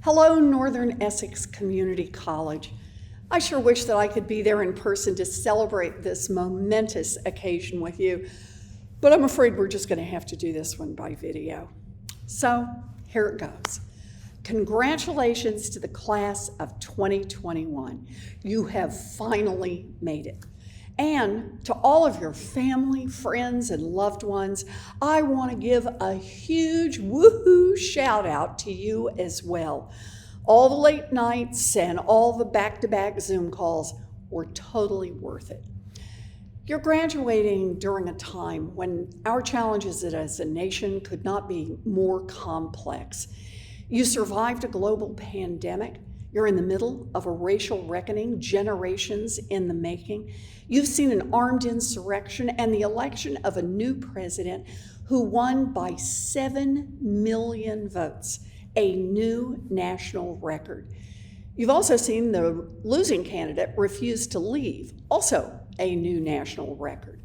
Hello, Northern Essex Community College. I sure wish that I could be there in person to celebrate this momentous occasion with you, but I'm afraid we're just going to have to do this one by video. So here it goes. Congratulations to the class of 2021. You have finally made it. And to all of your family, friends, and loved ones, I want to give a huge woohoo shout out to you as well. All the late nights and all the back-to-back Zoom calls were totally worth it. You're graduating during a time when our challenges as a nation could not be more complex. You survived a global pandemic. You're in the middle of a racial reckoning, generations in the making. You've seen an armed insurrection and the election of a new president who won by 7 million votes, a new national record. You've also seen the losing candidate refuse to leave, also a new national record.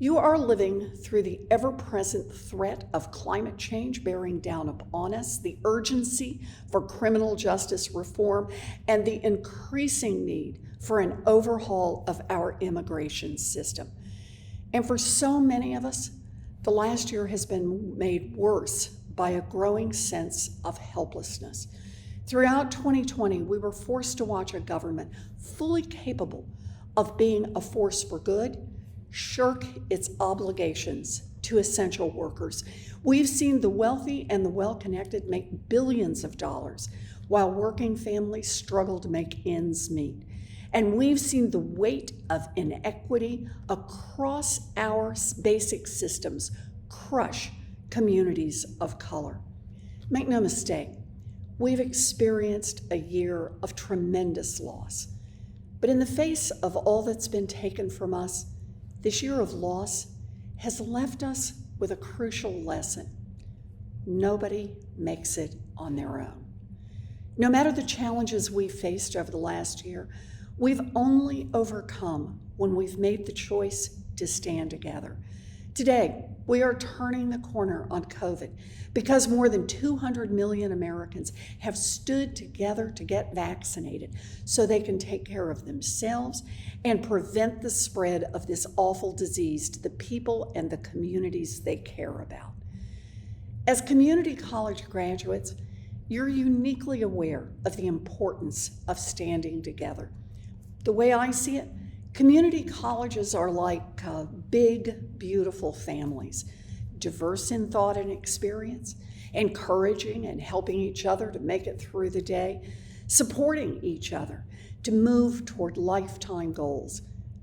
You are living through the ever-present threat of climate change bearing down upon us, the urgency for criminal justice reform, and the increasing need for an overhaul of our immigration system. And for so many of us, the last year has been made worse by a growing sense of helplessness. Throughout 2020, we were forced to watch a government fully capable of being a force for good shirk its obligations to essential workers. We've seen the wealthy and the well-connected make billions of dollars while working families struggle to make ends meet. And we've seen the weight of inequity across our basic systems crush communities of color. Make no mistake, we've experienced a year of tremendous loss. But in the face of all that's been taken from us, this year of loss has left us with a crucial lesson. Nobody makes it on their own. No matter the challenges we faced over the last year, we've only overcome when we've made the choice to stand together. Today, we are turning the corner on COVID because more than 200 million Americans have stood together to get vaccinated so they can take care of themselves and prevent the spread of this awful disease to the people and the communities they care about. As community college graduates, you're uniquely aware of the importance of standing together. The way I see it, community colleges are like big, beautiful families, diverse in thought and experience, encouraging and helping each other to make it through the day, supporting each other to move toward lifetime goals,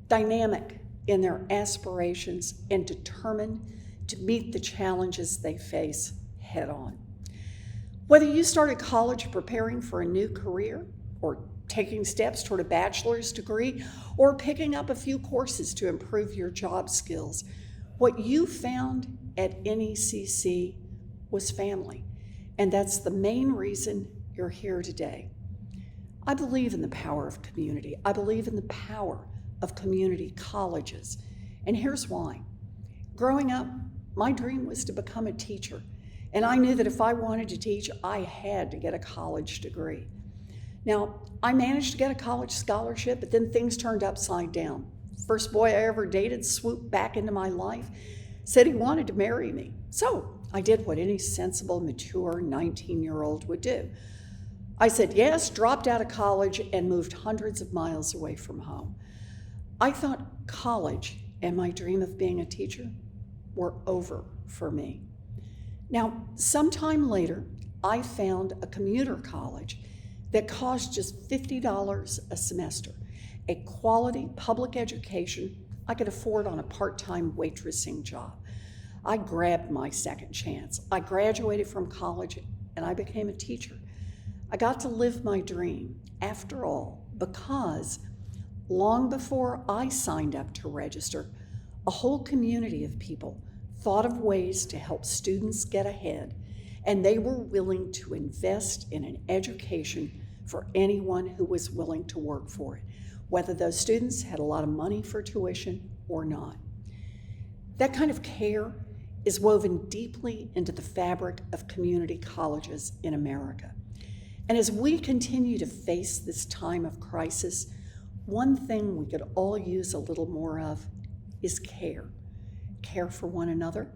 dynamic in their aspirations, and determined to meet the challenges they face head on. Whether you started college preparing for a new career, or taking steps toward a bachelor's degree, or picking up a few courses to improve your job skills, what you found at NECC was family, and that's the main reason you're here today. I believe in the power of community. I believe in the power of community colleges, and here's why. Growing up, my dream was to become a teacher, and I knew that if I wanted to teach, I had to get a college degree. Now, I managed to get a college scholarship, but then things turned upside down. First boy I ever dated swooped back into my life, said he wanted to marry me. So I did what any sensible, mature 19-year-old would do. I said yes, dropped out of college, and moved hundreds of miles away from home. I thought college and my dream of being a teacher were over for me. Now, sometime later, I found a commuter college that cost just $50 a semester, a quality public education I could afford on a part-time waitressing job. I grabbed my second chance. I graduated from college and I became a teacher. I got to live my dream, after all, because long before I signed up to register, a whole community of people thought of ways to help students get ahead, and they were willing to invest in an education for anyone who was willing to work for it, whether those students had a lot of money for tuition or not. That kind of care is woven deeply into the fabric of community colleges in America. And as we continue to face this time of crisis, one thing we could all use a little more of is care. Care for one another,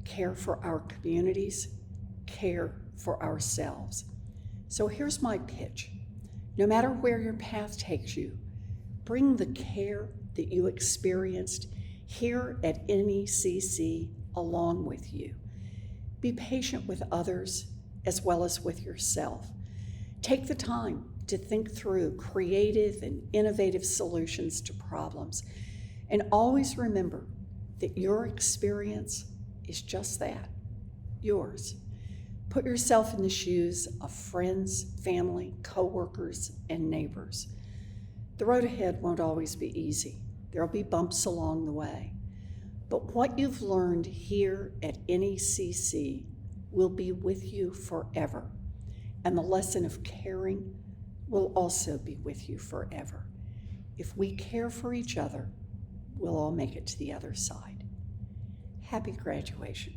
care for our communities, care for ourselves. So here's my pitch. No matter where your path takes you, bring the care that you experienced here at NECC along with you. Be patient with others as well as with yourself. Take the time to think through creative and innovative solutions to problems. And always remember that your experience is just that, yours. Put yourself in the shoes of friends, family, coworkers, and neighbors. The road ahead won't always be easy. There'll be bumps along the way. But what you've learned here at NECC will be with you forever. And the lesson of caring will also be with you forever. If we care for each other, we'll all make it to the other side. Happy graduation.